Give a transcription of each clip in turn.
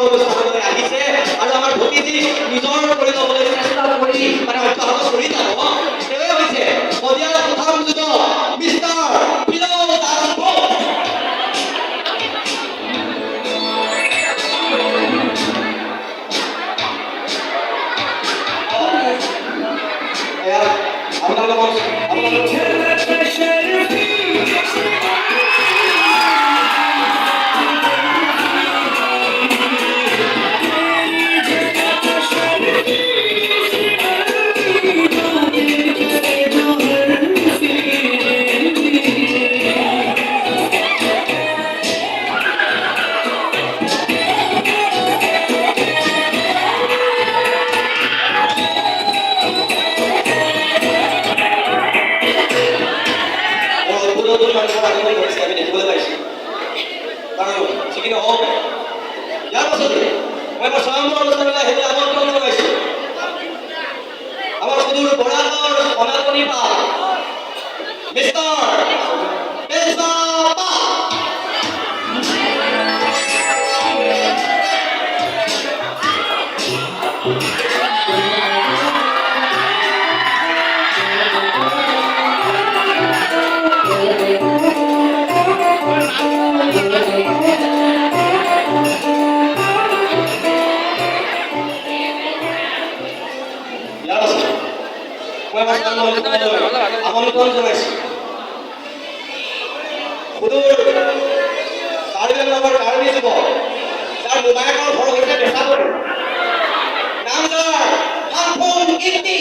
অনুষ্ঠানলৈ আহিছে আৰু আমাৰ ভতিজী নিজৰ কৰি ল'বলৈ চেষ্টা কৰি মানে অব্যাহত কৰি যাব তেওঁৱে হৈছে শদিয়াৰ প্ৰথম যুৱক মিষ্টাৰ বিনোদ আৰম্ভ। আমি দেখিবলৈ পাইছোঁ আৰু যিখিনি হওক ইয়াৰ পাছতে মই আমাৰ স্বয়ম্বৰ অনুষ্ঠানলৈ আহিবলৈ আমন্ত্ৰণ জনাইছোঁ আমাৰ সুদূৰ বৰাকৰ সনাতনী পাল মিষ্টাৰ পেজাপা। আমন্ত্ৰণ জনাইছোঁ সুদূৰ কাৰ্বি আংলঙৰ কাৰ্বি যুৱক যাৰ মোবাইলৰ ঘৰৰ সৈতে দেখা কৰোঁ নামদাৰ হাফুং কীৰ্তি।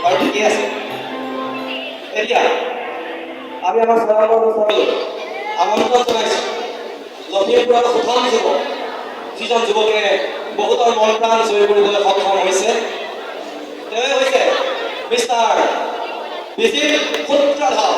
আৰু ঠিকে আছে এতিয়া আমি আমাৰ স্বয়ম্বৰ অনুষ্ঠানলৈ আমন্ত্ৰণ জনাইছোঁ লখিমপুৰৰ প্ৰথম যুৱক যিজন যুৱকে বহুতৰ মন প্ৰাণ জয় কৰিবলৈ সক্ষম হৈছে তেওঁৱে হৈছে মিষ্টাৰ বিজিত সূত্ৰধৰ।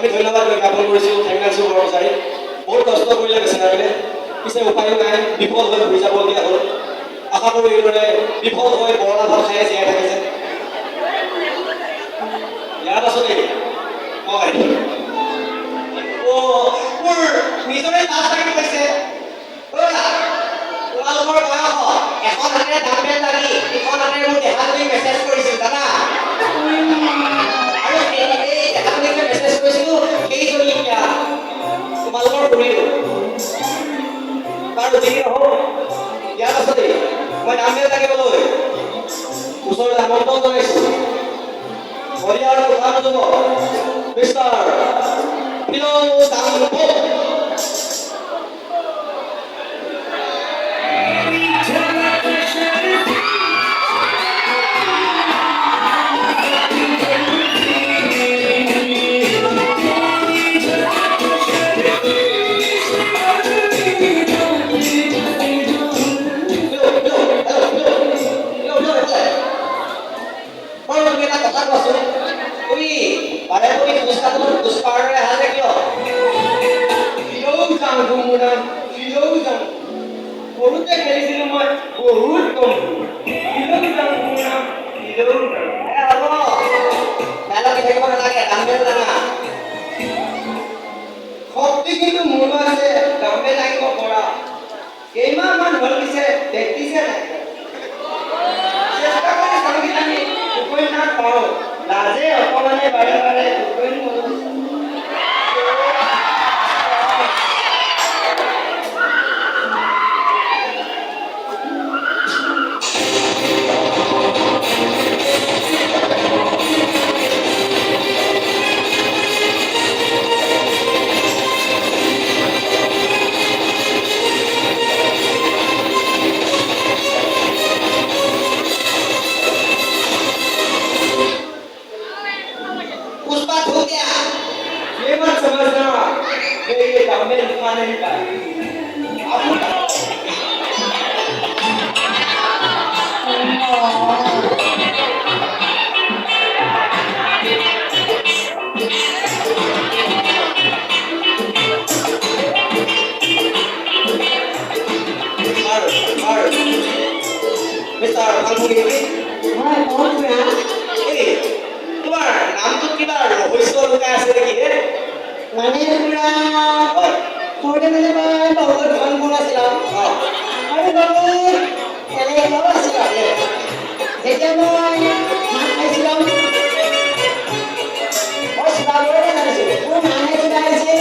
আমি ধন্যবাদ জ্ঞাপন কৰিছোঁ থেংকছ কৰ্মচাৰী বহুত কষ্ট কৰিলে বেচেৰাবিলাকে পিছে উপায়ো নাই বিফল হৈ ঘূৰি যাবলগীয়া হ'ল। আশা কৰোঁ এইদৰে বিফল হৈ বৰলা ভাত খাই জীয়াই থাকে যে ইয়াৰ পাছতে মই মোৰ নিজৰে লাজ লাগি গৈছে তোমালোকৰ বয়স এখন হাতেৰে ডাম্বেল লাগি ইখন হাতেৰে মোৰ দেহাজনী মেছেজ কৰিছিল জানা আৰু এই দেহাজনীকে মেছেজ কৰিছিলোঁ সেইজনী এতিয়া তোমালোকৰ কৰিলোঁ বাৰু যি নহওক ইয়াৰ পাছতে মই ডাম্বেল লাগিবলৈ ওচৰলৈ আমন্ত্ৰণ জনাইছোঁ শদিয়াৰ প্ৰধান যুৱক মিষ্টাৰ বিনোদ আৰম্ভ। কিন্তু মোৰ আছে গামে লাগিব পৰা কেইমাহমান হ'ল পিছে দেখিছে নাই চেষ্টা কৰি চাবি আমি উপায় না পাওঁ লাজে অকমানে বাৰে বাৰে উপায় মিষ্টাৰ ফাংফুং ইংকি হয় কওক খুৰা এই তোমাৰ নামটোত কিবা ৰহস্য লুকাই আছে নেকি হে মানে খুৰা হয় সৰুতে মানে মই বহুত ফাংফুং আছিলোঁ অঁ আৰু বহুত এলেকাও আছিলোঁ যেতিয়া মই ভাত খাইছিলোঁ মই চোতালতে জানিছিলোঁ মোৰ মায়ে চোতাইছে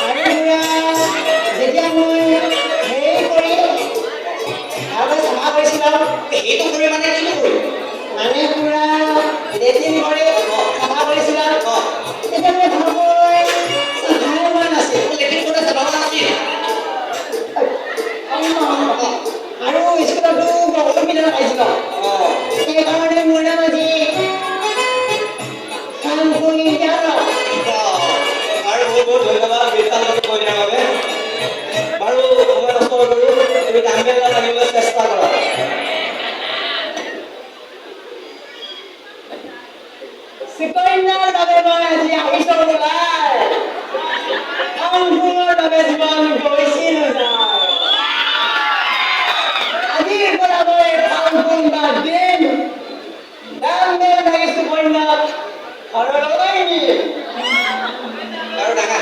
আৰু খুৰা যেতিয়া মই হেৰি কৰি আৰু চাফা কৰিছিলোঁ সেইটো কৰি মানে কিনো কৰি মানে পুৰা লেট্ৰিন কৰি চাফা কৰিছিলা অঁ তেতিয়া মই ভালকৈ চাফাই হোৱা নাছিল লেট্ৰিন কৰোঁতে চাফা কৰা নাছিল আৰু স্কুলতো বহুত অসুবিধা পাইছিলোঁ অঁ সেইকাৰণে মোৰ নাম আজি ফাংফুং ইণ্ডিয়া আৰু বহুত বহুত ধন্যবাদ বিদ্যালয়ত কৈ দিয়াৰ বাবে বাৰু সময় নষ্ট নকৰোঁ তুমি ডাম্বেল এটা আনিবলৈ চেষ্টা কৰা চিকন্যাৰ বাবে মই আজি আহিছোঁ ওলাই ফাংফুঙৰ বাবে জীৱন গৈছিল আজিৰ পৰা মই ফাংফুং বাদ দিম ডাম্বেল লাগিছোঁ কন্যাক ঘৰলৈ নিম আৰু ডাঙা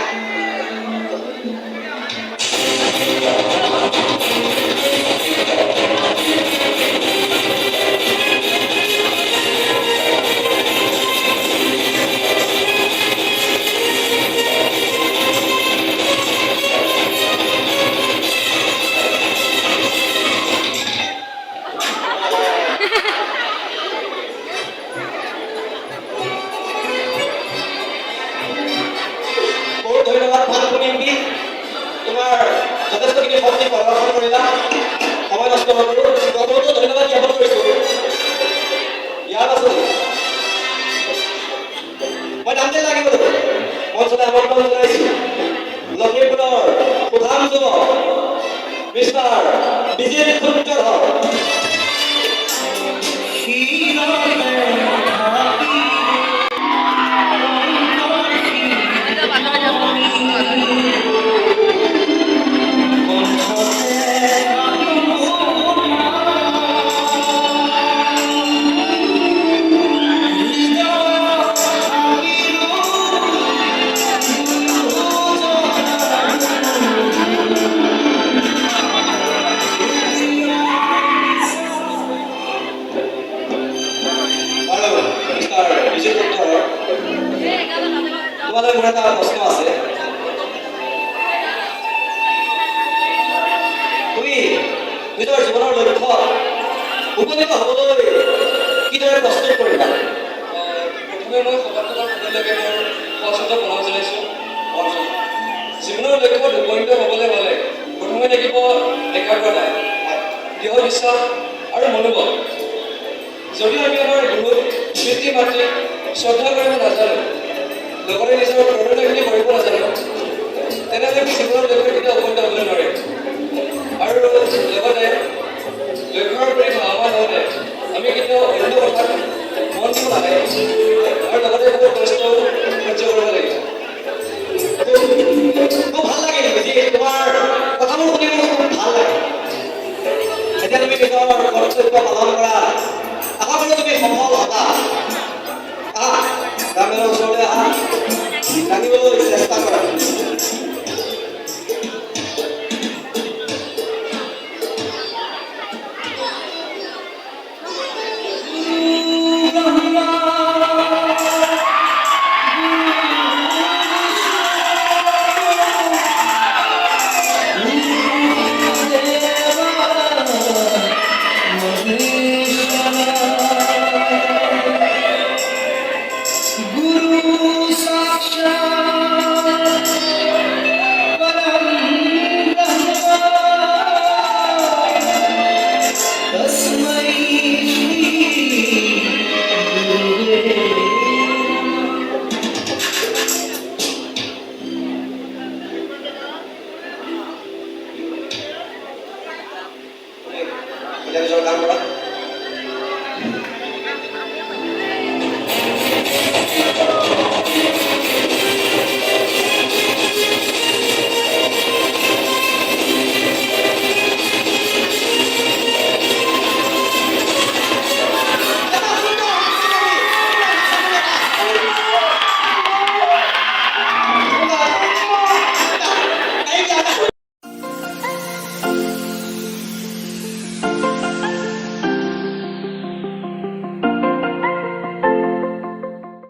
বহুত ধন্যবাদ ফাংফুং ইংকি তোমাৰ যথেষ্টখিনি শক্তি প্ৰদৰ্শন কৰিলা সময় নষ্ট নকৰোঁ প্ৰথমতো ধন্যবাদ জ্ঞাপন কৰিছোঁ ইয়াৰ পাছত মই ডাম্বেল লাগিবলৈ মঞ্চলৈ আমন্ত্ৰণ জনাইছোঁ লখিমপুৰৰ প্ৰধান যুৱক মিষ্টাৰ বিজিত সূত্ৰধৰ আৰু মিষ্টাৰ বিজিত সূত্ৰধৰ তোমালৈ মোৰ এটা প্ৰশ্ন আছে তুমি নিজৰ জীৱনৰ লক্ষ্য উপনীত হ'বলৈ কিদৰে প্ৰস্তুত কৰিবা প্ৰথমে মই সফলতাৰ পথলৈকে মোৰ সচেতন বনাব জনাইছোঁ জীৱনৰ লক্ষ্যত উপনীত হ'বলৈ হ'লে প্ৰথমে লাগিব একাগ্ৰতা দৃঢ় বিশ্বাস আৰু মনোবল যদিও আমি আমাৰ গুৰুক পিতৃ মাতৃক শ্ৰদ্ধা কৰিব নাজানো লগতে নিজৰ প্ৰণয়খিনি কৰিব নাজানো তেনেহ'লে আমি জীৱনৰ লক্ষ্যত কেতিয়াও উপনীত হ'বলৈ নোৱাৰিম আৰু লগতে লক্ষ্যৰ প্ৰতি ধাৱমান হওঁতে আমি কেতিয়াও অন্য কথাত মন দিব নালাগে আৰু লগতে বহুত কষ্টও সহ্য কৰিব লাগিব খুব ভাল লাগিল যে তোমাৰ কথাবোৰ শুনি মোৰ খুব ভাল লাগে এতিয়া তুমি নিজৰ কৰ্তব্য পালন কৰা আশা কৰোঁ তুমি সফল হ'বা আহা ডাম্বেলৰ ওচৰলৈ আহা দাঙিবলৈ চেষ্টা কৰা এতিয়া নিজৰ কাম কৰা